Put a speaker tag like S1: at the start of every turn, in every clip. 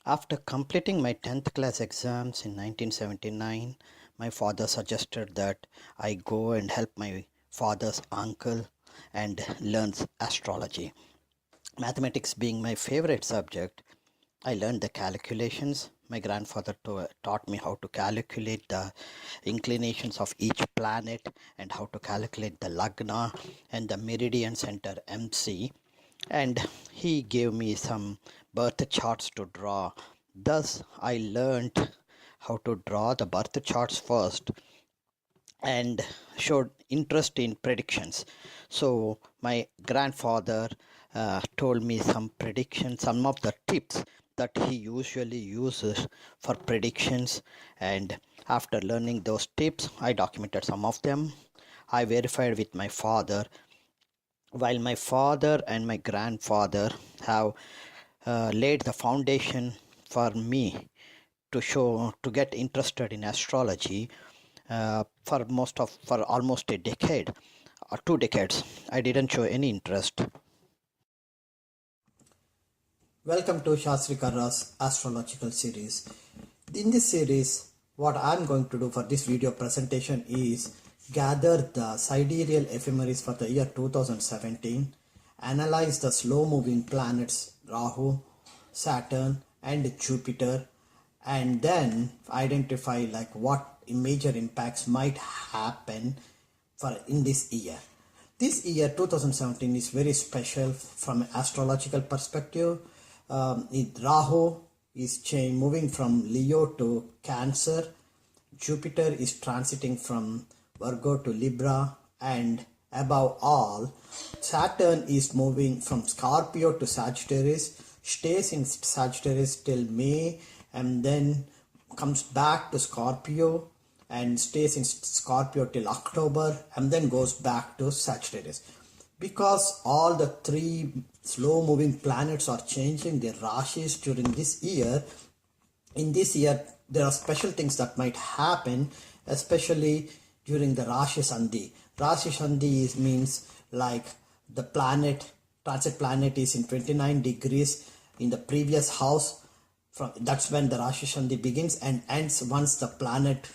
S1: After completing my 10th class exams in 1979, my father suggested that I go and help my father's uncle and learns astrology. Mathematics being my favorite subject, I learned the calculations. My grandfather taught me how to calculate the inclinations of each planet and how to calculate the lagna and the meridian center MC, and he gave me some birth charts to draw. Thus, I learned how to draw the birth charts first and showed interest in predictions. So, my grandfather told me some predictions, some of the tips that he usually uses for predictions. And after learning those tips, I documented some of them. I verified with my father. While my father and my grandfather have laid the foundation for me to get interested in astrology for almost a decade or 2 decades, I didn't show any interest.
S2: Welcome to Sastry Karra's Astrological series. In this series, what I'm going to do for this video presentation is gather the sidereal ephemeris for the year 2017, analyze the slow moving planets Rahu, Saturn and Jupiter, and then identify like what major impacts might happen for in this year. This year 2017 is very special from an astrological perspective. Rahu is moving from Leo to Cancer. Jupiter is transiting from Virgo to Libra, and above all, Saturn is moving from Scorpio to Sagittarius, stays in Sagittarius till May, and then comes back to Scorpio and stays in Scorpio till October, and then goes back to Sagittarius. Because all the three slow moving planets are changing their rashis during this year, in this year there are special things that might happen, especially during the Rashi Sandhi. Rashi Sandhi means like the transit planet is in 29 degrees in the previous house. That's when the Rashi Sandhi begins and ends once the planet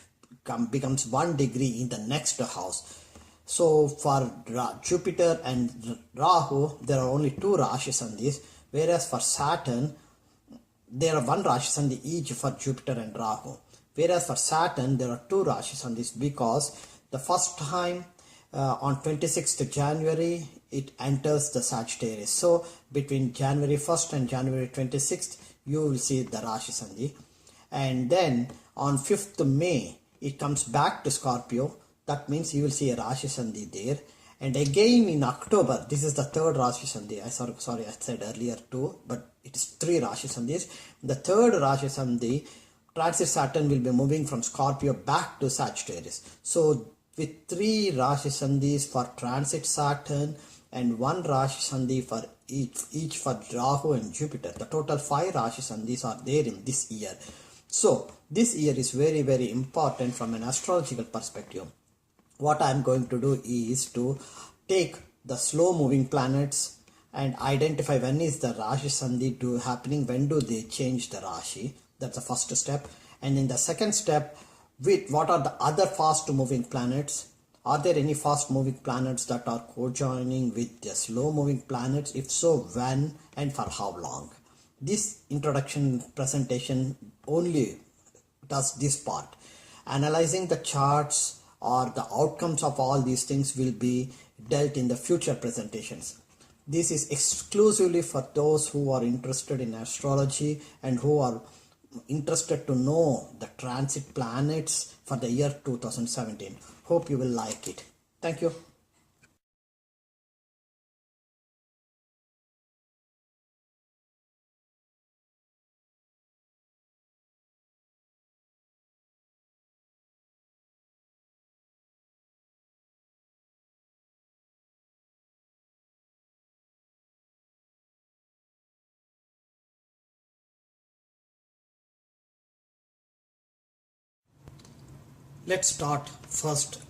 S2: becomes 1 degree in the next house. So for Jupiter and Rahu, there are only 2 Rashi Sandhis, whereas for Saturn, there are 1 Rashi Sandhi each for Jupiter and Rahu. Whereas for Saturn, there are 2 Rashi Sandhis because the first time on 26th January, it enters the Sagittarius. So between January 1st and January 26th, you will see the Rashi Sandhi. And then on 5th May, it comes back to Scorpio. That means you will see a Rashi Sandhi there. And again in October, this is the 3rd Rashi Sandhi. I said earlier 2, but it is 3 Rashi Sandhis. The 3rd Rashi Sandhi, transit Saturn will be moving from Scorpio back to Sagittarius. So with 3 Rashi Sandhis for transit Saturn and 1 Rashi Sandhi for each for Rahu and Jupiter, the total 5 Rashi Sandhis are there in this year. So this year is very, very important from an astrological perspective. What I am going to do is to take the slow moving planets and identify when is the Rashi Sandhi happening, when do they change the Rashi. That's the first step. And in the second step, with what are the other fast moving planets? Are there any fast moving planets that are co-joining with the slow moving planets? If so, when and for how long? This introduction presentation only does this part. Analyzing the charts or the outcomes of all these things will be dealt in the future presentations. This is exclusively for those who are interested in astrology and who are interested to know the transit planets for the year 2017. Hope you will like it. Thank you. Let's start first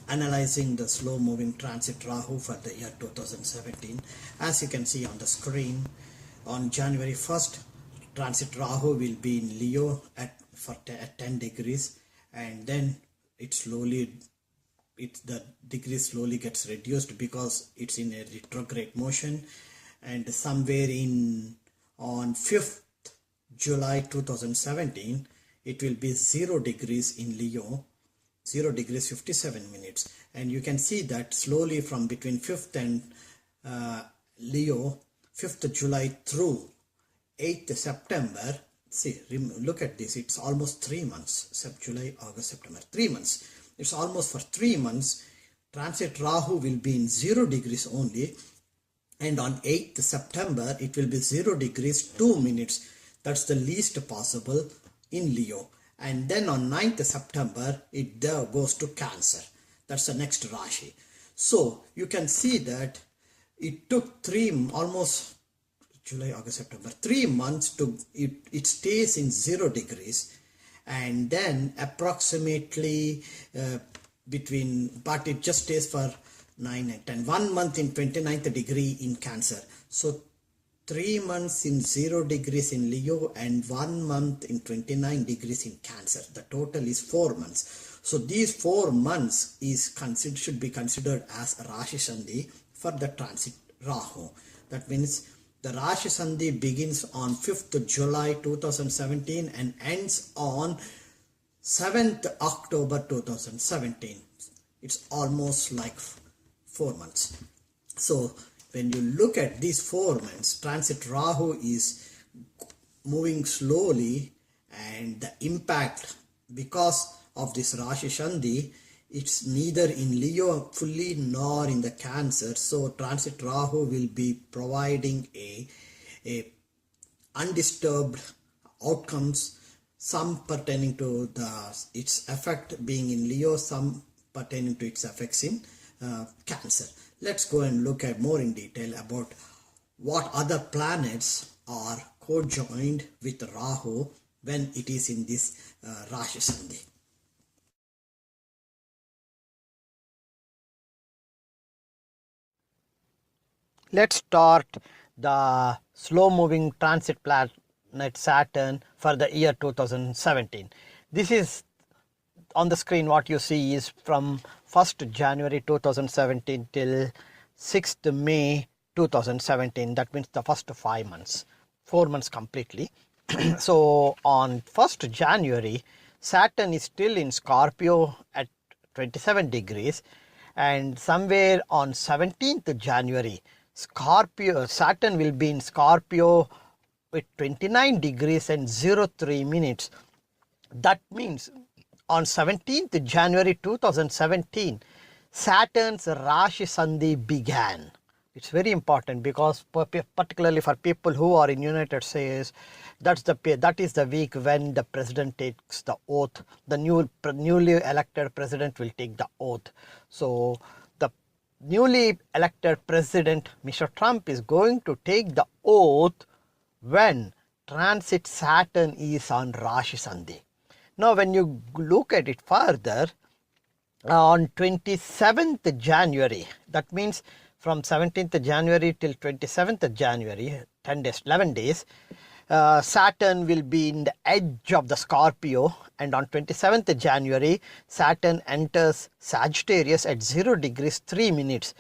S2: analyzing the slow moving transit Rahu for the year 2017. As you can see on the screen, on January 1st, transit Rahu will be in Leo at 10 degrees, and then the degree slowly gets reduced because it's in a retrograde motion, and somewhere on 5th July 2017 it will be 0 degrees in Leo, 0 degrees 57 minutes, and you can see that slowly from between 5th and Leo, 5th July through 8th September. See, look at this, it's almost 3 months. July, August, September, 3 months. It's almost for 3 months. Transit Rahu will be in 0 degrees only, and on 8th September it will be 0 degrees 2 minutes. That's the least possible in Leo. And then on 9th September it goes to Cancer. That's the next Rashi. So you can see that it took almost July, August, September, 3 months to it stays in 0 degrees, and then approximately but it just stays for 9 and 10, 1 month in 29th degree in Cancer. So 3 months in 0 degrees in Leo and 1 month in 29 degrees in Cancer. The total is 4 months. So these 4 months should be considered as Rashi Sandhi for the transit Rahu. That means the Rashi Sandhi begins on 5th July 2017 and ends on 7th October 2017. It's almost like 4 months. So when you look at these 4 months, transit Rahu is moving slowly, and the impact because of this Rashi Sandhi, it's neither in Leo fully nor in the Cancer. So transit Rahu will be providing a undisturbed outcomes, some pertaining to its effect being in Leo, some pertaining to its effects in Cancer. Let's go and look at more in detail about what other planets are co-joined with Rahu when it is in this Rashi Sandhi.
S1: Let's start the slow moving transit planet Saturn for the year 2017. This is on the screen. What you see is from 1st January 2017 till 6th May 2017. That means the first 5 months, 4 months completely. So on 1st January, Saturn is still in Scorpio at 27 degrees, and somewhere on 17th January, Saturn will be in Scorpio with 29 degrees and 03 minutes. That means on 17th January 2017, Saturn's Rashi Sandhi began. It's very important because particularly for people who are in United States, that is the week when the president takes the oath. The newly elected president will take the oath. So the newly elected president, Mr. Trump, is going to take the oath when transit Saturn is on Rashi Sandhi. Now when you look at it further, on 27th January, that means from 17th January till 27th January, 10 days, 11 days, Saturn will be in the edge of the Scorpio, and on 27th January, Saturn enters Sagittarius at 0 degrees 3 minutes.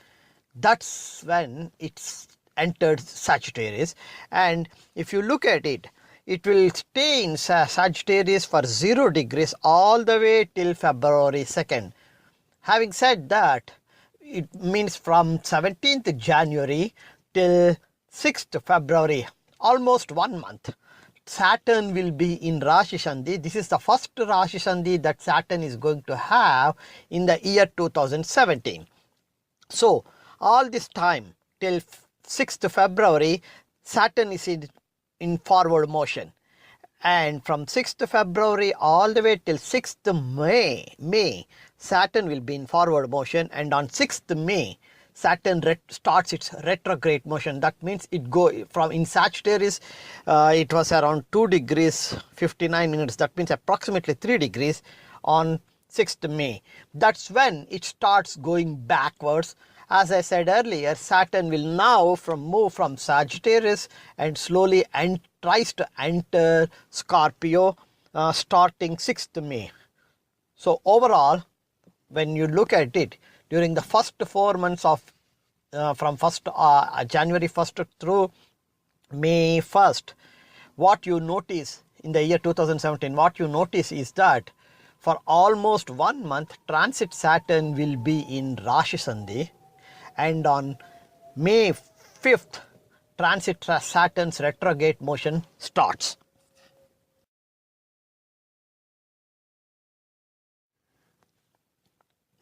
S1: That's when it's entered Sagittarius, and if you look at it, it will stay in Sagittarius for 0 degrees all the way till February 2nd. Having said that, it means from 17th January till 6th February, almost 1 month, Saturn will be in Rashi Sandhi. This is the first Rashi Sandhi that Saturn is going to have in the year 2017. So all this time till 6th February, Saturn is in forward motion, and from 6th February all the way till 6th May, Saturn will be in forward motion, and on 6th May, Saturn starts its retrograde motion. That means it go from in Sagittarius, it was around 2 degrees 59 minutes. That means approximately 3 degrees on 6th May. That's when it starts going backwards, As I said earlier, Saturn will now move from Sagittarius and slowly tries to enter Scorpio starting 6th May. So overall, when you look at it, during the first 4 months of from January 1st through May 1st, what you notice in the year 2017, what you notice is that for almost 1 month, transit Saturn will be in Rashi Sandhi, and on May 5th, transit Saturn's retrograde motion starts.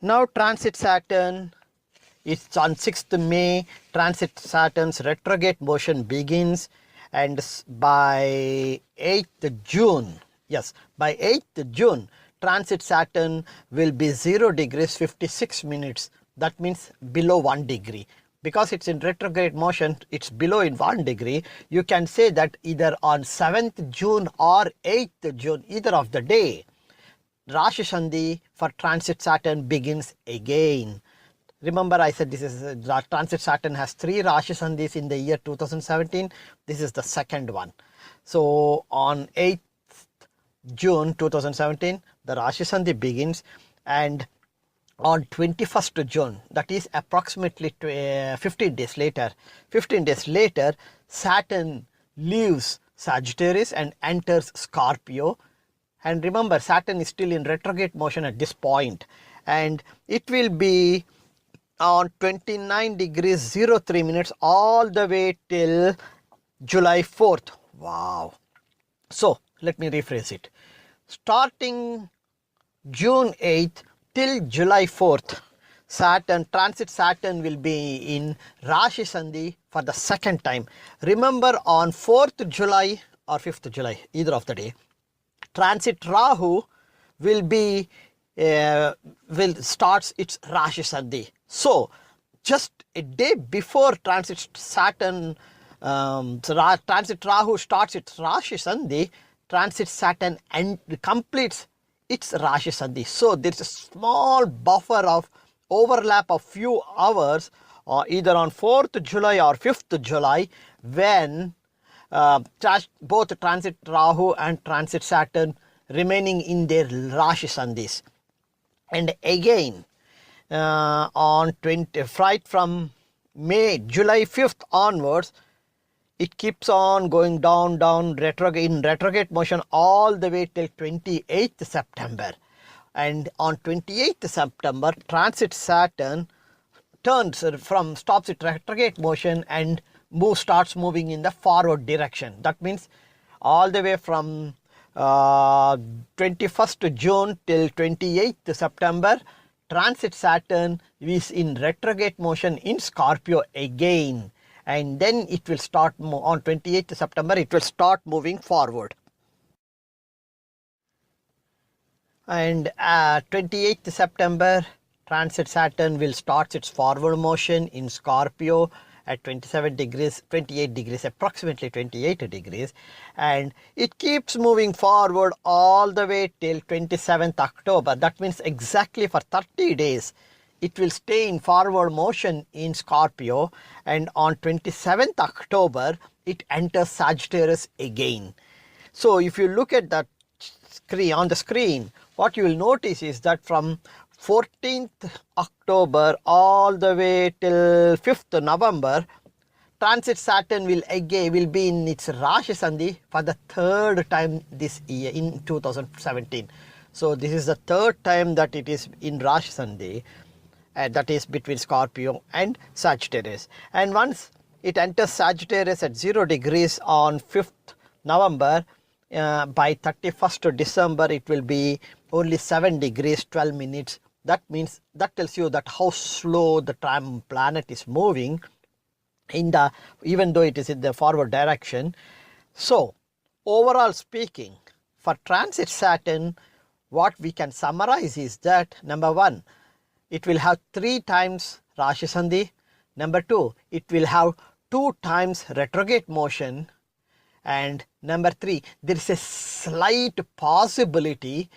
S1: Now transit Saturn, it's on 6th May, transit Saturn's retrograde motion begins, and by 8th June, yes, by 8th June, transit Saturn will be 0 degrees 56 minutes. That means below 1 degree. Because it's in retrograde motion, it's below in 1 degree. You can say that either on 7th June or 8th June, either of the day, Rashi Sandhi for transit Saturn begins again. Remember, I said this is transit Saturn has 3 Rashi Sandhis in the year 2017. This is the second one. So on 8th June 2017, the Rashi Sandhi begins, and on 21st June, that is approximately 15 days later, Saturn leaves Sagittarius and enters Scorpio. And remember, Saturn is still in retrograde motion at this point, and it will be on 29 degrees 03 minutes all the way till July 4th. Wow. So let me rephrase it. Starting June 8th till July 4th, transit Saturn will be in Rashi Sandhi for the second time. Remember, on 4th July or 5th July, either of the day, transit Rahu will starts its Rashi Sandhi. So just a day before transit Saturn, transit Rahu starts its Rashi Sandhi, transit Saturn and completes its Rashi Sandhi. So there is a small buffer of overlap of few hours, either on 4th July or 5th July, when both transit Rahu and transit Saturn remaining in their Rashi Sandhis. And again, right from July 5th onwards, it keeps on going down in retrograde motion all the way till 28th September. And on 28th September, transit Saturn stops its retrograde motion and starts moving in the forward direction. That means all the way from 21st June till 28th September, transit Saturn is in retrograde motion in Scorpio again, and then it will start on 28th September, it will start moving forward. And 28th September, transit Saturn will start its forward motion in Scorpio at 28 degrees, approximately 28 degrees, and it keeps moving forward all the way till 27th October. That means exactly for 30 days it will stay in forward motion in Scorpio, and on 27th October it enters Sagittarius again. So if you look at that on the screen, what you will notice is that from 14th October all the way till 5th November, transit Saturn will be in its Rashi Sandhi for the third time this year in 2017. So this is the third time that it is in Rashi Sandhi, that is between Scorpio and Sagittarius. And once it enters Sagittarius at 0 degrees on 5th November, by 31st December it will be only 7 degrees 12 minutes. That means, that tells you that how slow the planet is moving even though it is in the forward direction. So overall speaking, for transit Saturn, what we can summarize is that number 1, it will have 3 times Rashi Sandhi. Number 2, it will have 2 times retrograde motion. And number 3, there is a slight possibility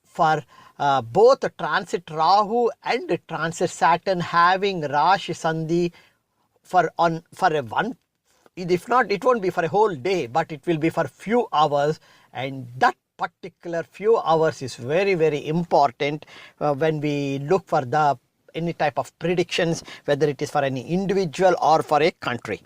S1: for
S2: both transit Rahu and transit Saturn having Rashi Sandhi for a one, if not, it won't be for a whole day, but it will be for few hours, and that particular few hours is very, very important when we look for the any type of predictions, whether it is for any individual or for a country.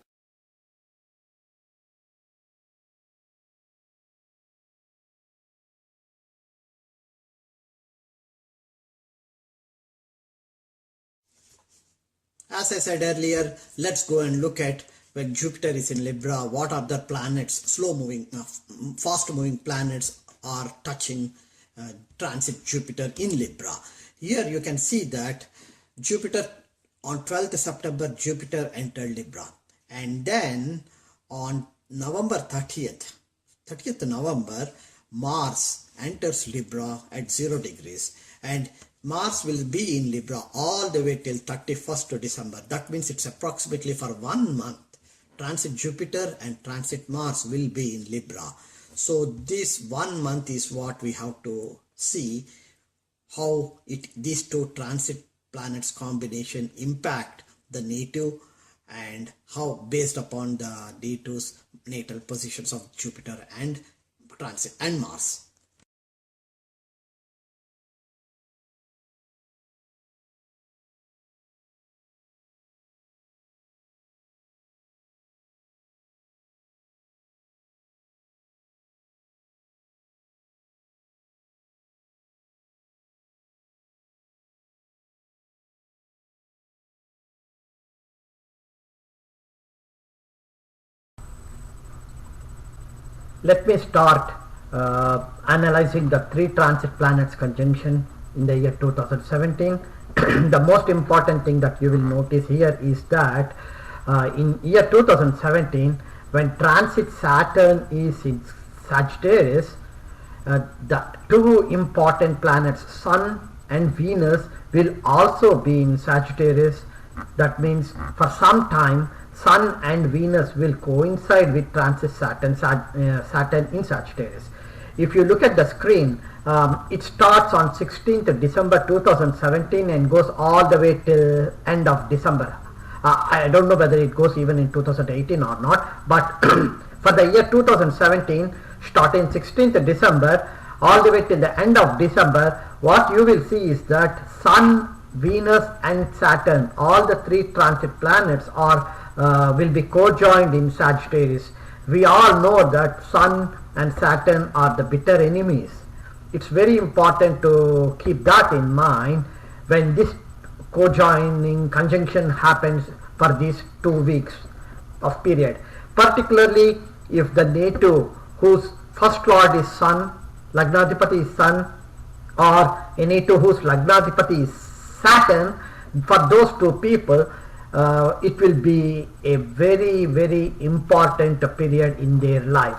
S2: As I said earlier, let's go and look at when Jupiter is in Libra, what are the planets, slow moving, fast moving planets are touching transit Jupiter in Libra. Here you can see that Jupiter on 12th September, Jupiter entered Libra, and then on November 30th November, Mars enters Libra at 0 degrees, and Mars will be in Libra all the way till 31st December. That means it's approximately for 1 month. Transit Jupiter and transit Mars will be in Libra. So this 1 month is what we have to see how these two transit planets combination impact the native, and how based upon the native's natal positions of Jupiter and transit and Mars. Let me start analyzing the three transit planets conjunction in the year 2017. The most important thing that you will notice here is that in year 2017, when transit Saturn is in Sagittarius, the two important planets Sun and Venus will also be in Sagittarius. That means for some time Sun and Venus will coincide with transit Saturn in Sagittarius. If you look at the screen, it starts on 16th December 2017 and goes all the way till end of December. I don't know whether it goes even in 2018 or not, but for the year 2017, starting 16th December all the way till the end of December, what you will see is that Sun, Venus and Saturn, all the three transit planets are will be co-joined in Sagittarius. We all know that Sun and Saturn are the bitter enemies. It's very important to keep that in mind when this co-joining conjunction happens for these 2 weeks of period. Particularly if the native whose first lord is Sun, Lagnadipati is Sun, or a native whose Lagnadipati is Saturn, for those two people it will be a very, very important period in their life.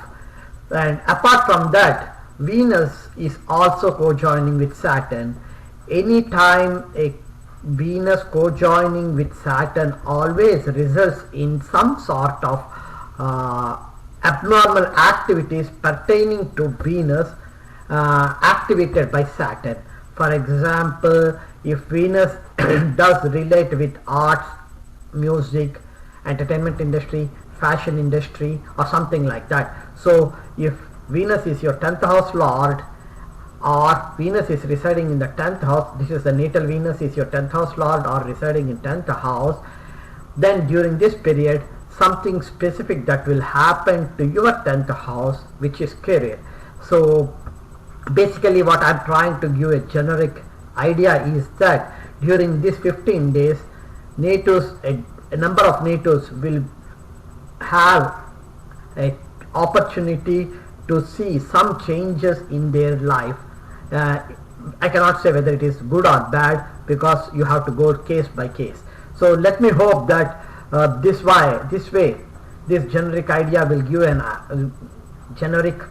S2: And apart from that, Venus is also co-joining with Saturn. Anytime a Venus co-joining with Saturn always results in some sort of abnormal activities pertaining to Venus activated by Saturn. For example, if Venus does relate with arts, music, entertainment industry, fashion industry or something like that. So if Venus is your 10th house lord, or Venus is residing in the 10th house, this is the natal Venus is your 10th house lord or residing in 10th house, then during this period something specific that will happen to your 10th house, which is career. So basically what I'm trying to give a generic idea is that during these 15 days, natives, a number of natives will have an opportunity to see some changes in their life. I cannot say whether it is good or bad because you have to go case by case. So let me hope that this way, this generic idea will give an generic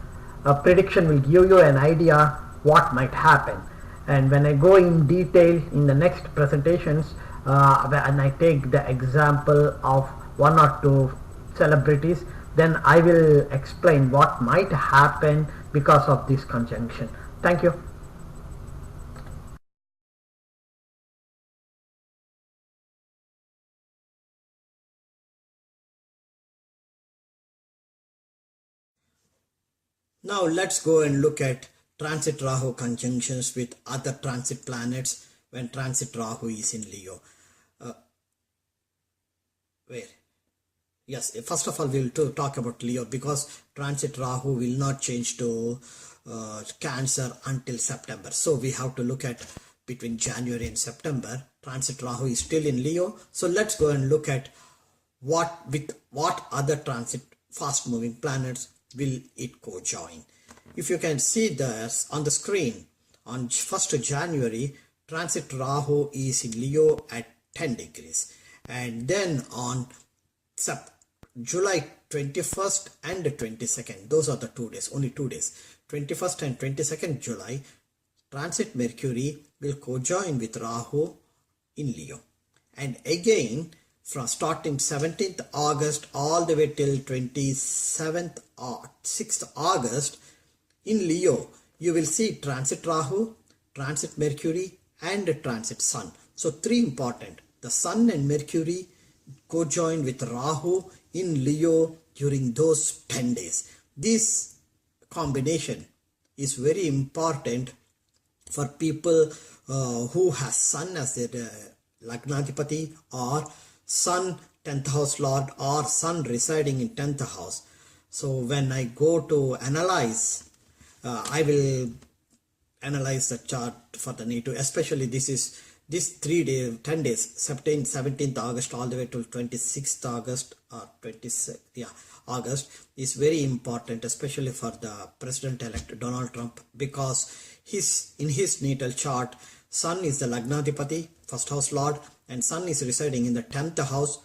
S2: prediction will give you an idea what might happen. And when I go in detail in the next presentations, and I take the example of 1 or 2 celebrities, then I will explain what might happen because of this conjunction. Thank you. Now let's go and look at transit Rahu conjunctions with other transit planets when transit Rahu is in Leo. Where? Yes, first of all, we'll talk about Leo because transit Rahu will not change to Cancer until September. So we have to look at between January and September. Transit Rahu is still in Leo. So let's go and look at what other transit fast moving planets will it co-join. If you can see this on the screen, on 1st January, transit Rahu is in Leo at 10 degrees. And then on July 21st and 22nd, those are the 2 days, only 2 days, 21st and 22nd July, transit Mercury will co-join with Rahu in Leo. And again, from starting 17th August all the way till 27th or 6th August, in Leo, you will see transit Rahu, transit Mercury and transit Sun. So 3 important. The Sun and Mercury co-join with Rahu in Leo during those 10 days. This combination is very important for people who has Sun as their Lagnadipati or Sun 10th house lord or Sun residing in 10th house. So when I go to analyze, I will analyze the chart for the native, especially this 3 days, 10 days, 17th August all the way to 26th August or 26th August is very important, especially for the President-elect Donald Trump, because in his natal chart, Sun is the Lagnadipati, first house lord, and Sun is residing in the 10th house.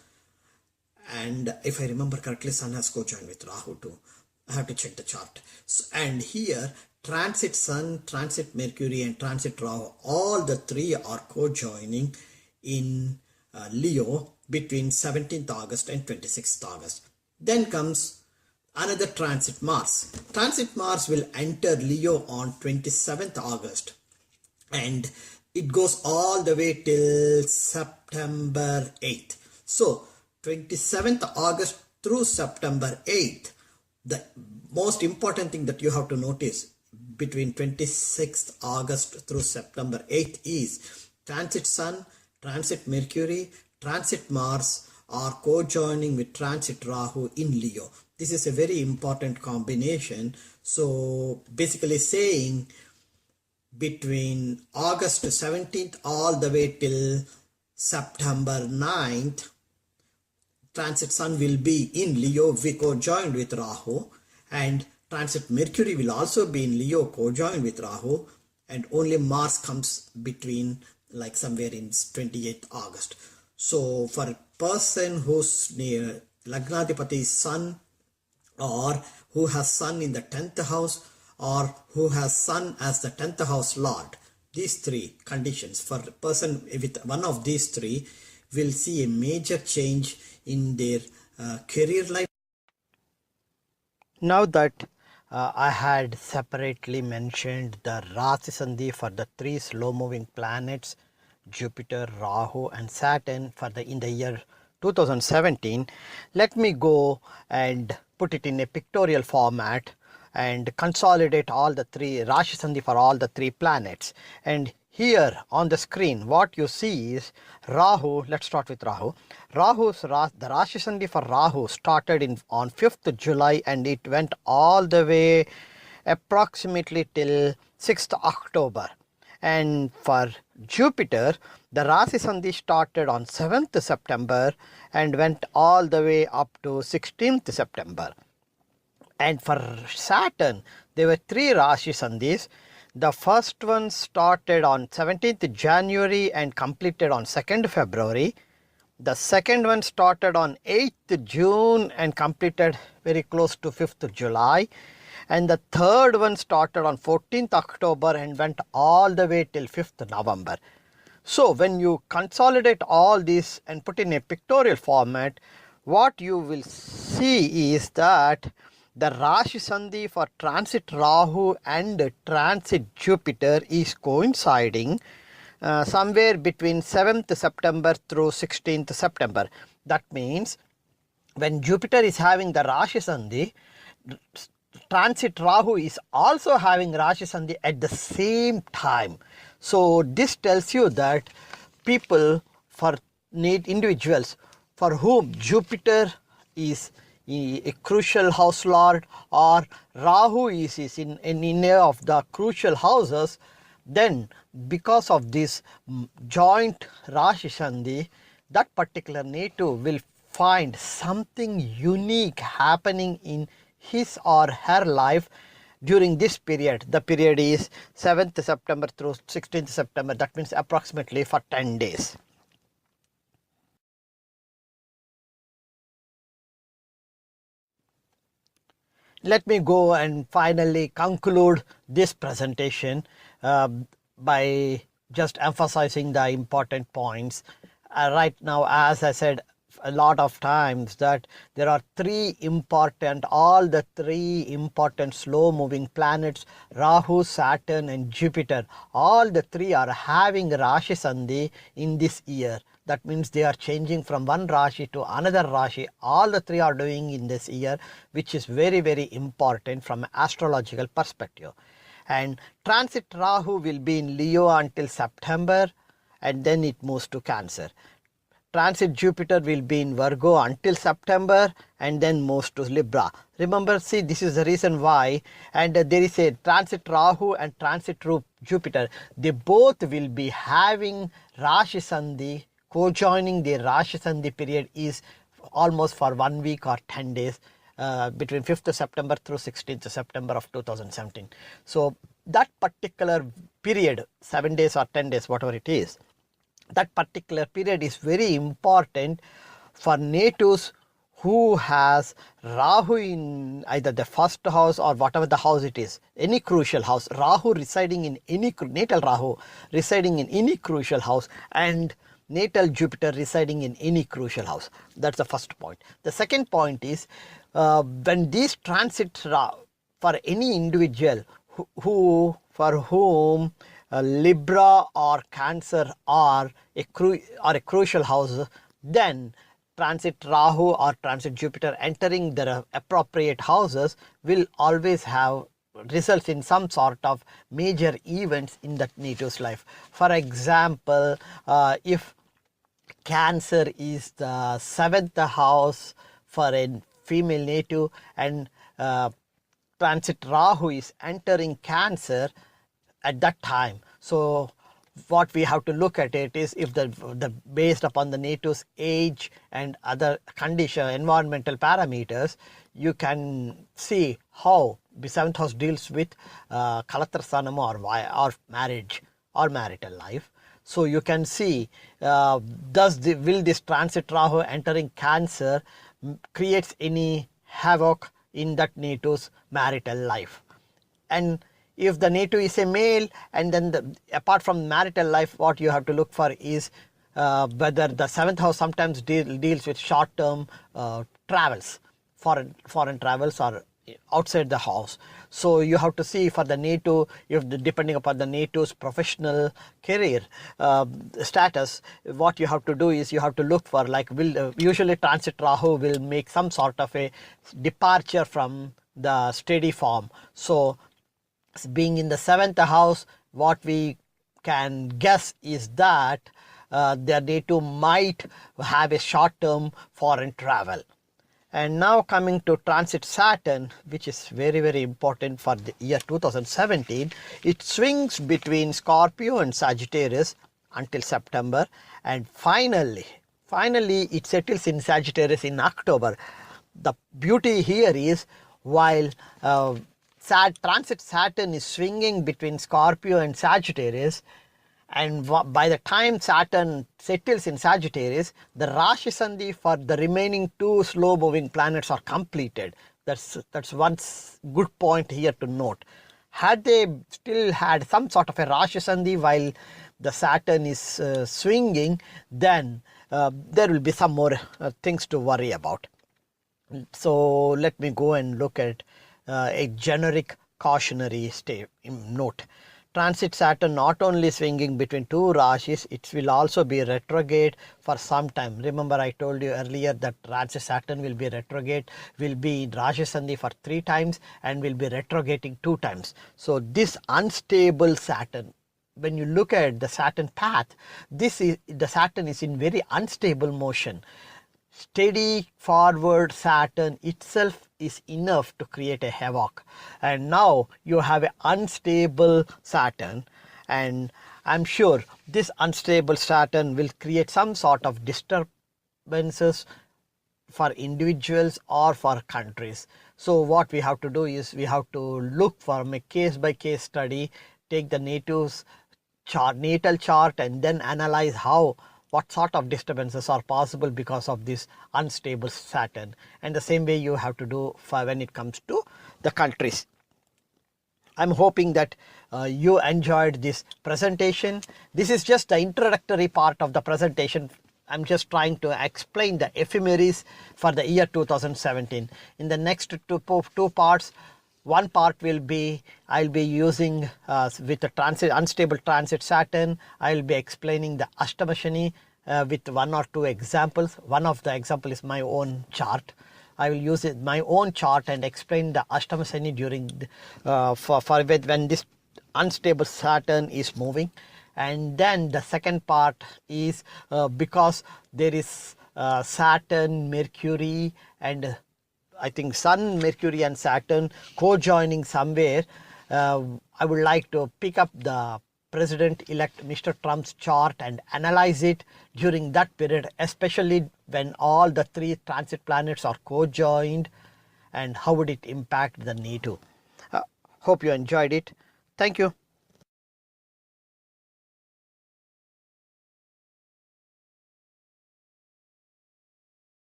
S2: And if I remember correctly, Sun has co-joined with Rahu too. I have to check the chart. So, and here, transit Sun, transit Mercury and transit Rahu, all the 3 are co-joining in Leo between 17th August and 26th August. Then comes another transit Mars. Transit Mars will enter Leo on 27th August and it goes all the way till September 8th. So 27th August through September 8th, the most important thing that you have to notice between 26th August through September 8th is transit Sun, transit Mercury, transit Mars are co-joining with transit Rahu in Leo. This is a very important combination. So basically saying between August 17th all the way till September 9th, transit Sun will be in Leo, we co-joined with Rahu, and transit Mercury will also be in Leo, co-joined with Rahu, and only Mars comes between like somewhere in 28th August. So for a person who's near Lagnadipati Sun, or who has Sun in the 10th house, or who has Sun as the 10th house lord, these 3 conditions for a person with one of these 3 will see a major change in their career life.
S1: Now that I had separately mentioned the Rashi Sandhi for the 3 slow moving planets, Jupiter, Rahu and Saturn in the year 2017, let me go and put it in a pictorial format and consolidate all the 3 Rashi Sandhi for all the 3 planets. And here on the screen what you see is Rahu. Let's start with Rahu. The Rashi Sandhi for Rahu started on 5th July and it went all the way approximately till 6th October. And for Jupiter, the Rashi Sandhi started on 7th September and went all the way up to 16th September. And for Saturn, there were 3 Rashi Sandhis. The first one started on 17th January and completed on 2nd February. The second one started on 8th June and completed very close to 5th July. And the third one started on 14th October and went all the way till 5th November. So when you consolidate all this and put in a pictorial format, what you will see is that the Rashi Sandhi for transit Rahu and transit Jupiter is coinciding somewhere between 7th September through 16th September. That means when Jupiter is having the Rashi Sandhi, transit Rahu is also having Rashi Sandhi at the same time. So this tells you that people, for individuals for whom Jupiter is a crucial house lord, or Rahu is in any of the crucial houses, then because of this joint Rashi Sandhi, that particular native will find something unique happening in his or her life during this period. The period is 7th September through 16th September. That means approximately for 10 days. Let me go and finally conclude this presentation by just emphasizing the important points. Right now, as I said a lot of times, that there are all the three important slow moving planets, Rahu, Saturn and Jupiter. All the three are having Rashi Sandhi in this year. That means they are changing from one Rashi to another Rashi. All the three are doing in this year, which is very, very important from an astrological perspective. And transit Rahu will be in Leo until September, and then it moves to Cancer. Transit Jupiter will be in Virgo until September, and then moves to Libra. Remember, see, this is the reason why, and there is a transit Rahu and transit Jupiter. They both will be having Rashi Sandhi. Co-joining the Rashi Sandhi period is almost for 1 week or 10 days, between 5th September through 16th September of 2017. So that particular period, 7 days or 10 days, whatever it is, that particular period is very important for natives who has Rahu in either the first house or whatever the house it is, any crucial house, Rahu residing in any, natal Rahu residing in any crucial house, and natal Jupiter residing in any crucial house. That's the first point. The second point is when these transits for any individual for whom Libra or Cancer are a crucial house, then transit Rahu or transit Jupiter entering the appropriate houses will always have results in some sort of major events in that native's life. For example, if Cancer is the 7th house for a female native, and transit Rahu is entering Cancer at that time. So what we have to look at it is, if the based upon the native's age and other condition, environmental parameters, you can see how the 7th house deals with Kalatrasanam or marriage or marital life. So you can see, will this transit Rahu entering Cancer creates any havoc in that native's marital life. And if the native is a male, and then apart from marital life, what you have to look for is whether the 7th house sometimes deals with short-term travels, foreign travels, or outside the house. So you have to see for the native, depending upon the native's professional career status, what you have to do is you have to look for, like, usually transit Rahu will make some sort of a departure from the steady form. So being in the 7th house, what we can guess is that the native might have a short-term foreign travel. And now coming to transit Saturn, which is very, very important for the year 2017. It swings between Scorpio and Sagittarius until September, and finally it settles in Sagittarius in October. The beauty here is, while transit Saturn is swinging between Scorpio and Sagittarius, and by the time Saturn settles in Sagittarius, the Rashi Sandhi for the remaining two slow moving planets are completed. That's one good point here to note. Had they still had some sort of a Rashi Sandhi while the Saturn is swinging, then there will be some more things to worry about. So let me go and look at a generic cautionary note. transit Saturn not only swinging between two Rashis, it will also be retrograde for some time. Remember, I told you earlier that transit Saturn will be retrograde, will be in Rashi Sandhi for 3 times and will be retrograding 2 times. So this unstable Saturn, when you look at the Saturn path, the Saturn is in very unstable motion. Steady forward Saturn itself is enough to create a havoc, and now you have an unstable Saturn, and I'm sure this unstable Saturn will create some sort of disturbances for individuals or for countries. So what we have to do is we have to look for a case by case study, take the natal chart and then analyze what sort of disturbances are possible because of this unstable Saturn, and the same way you have to do for when it comes to the countries. I'm hoping that you enjoyed this presentation. This is just the introductory part of the presentation. I'm just trying to explain the ephemeris for the year 2017. In the next two parts, one part will be I'll be using with the unstable transit Saturn. I'll be explaining the Ashtama Shani with 1 or 2 examples. One of the example is my own chart. I will use my own chart and explain the Ashtama Shani during when this unstable Saturn is moving. And then the second part is because there is Saturn, Mercury, and I think Sun, Mercury and Saturn co-joining somewhere. I would like to pick up the President-elect Mr. Trump's chart and analyze it during that period, especially when all the 3 transit planets are co-joined, and how would it impact the NATO. Hope you enjoyed it. Thank you.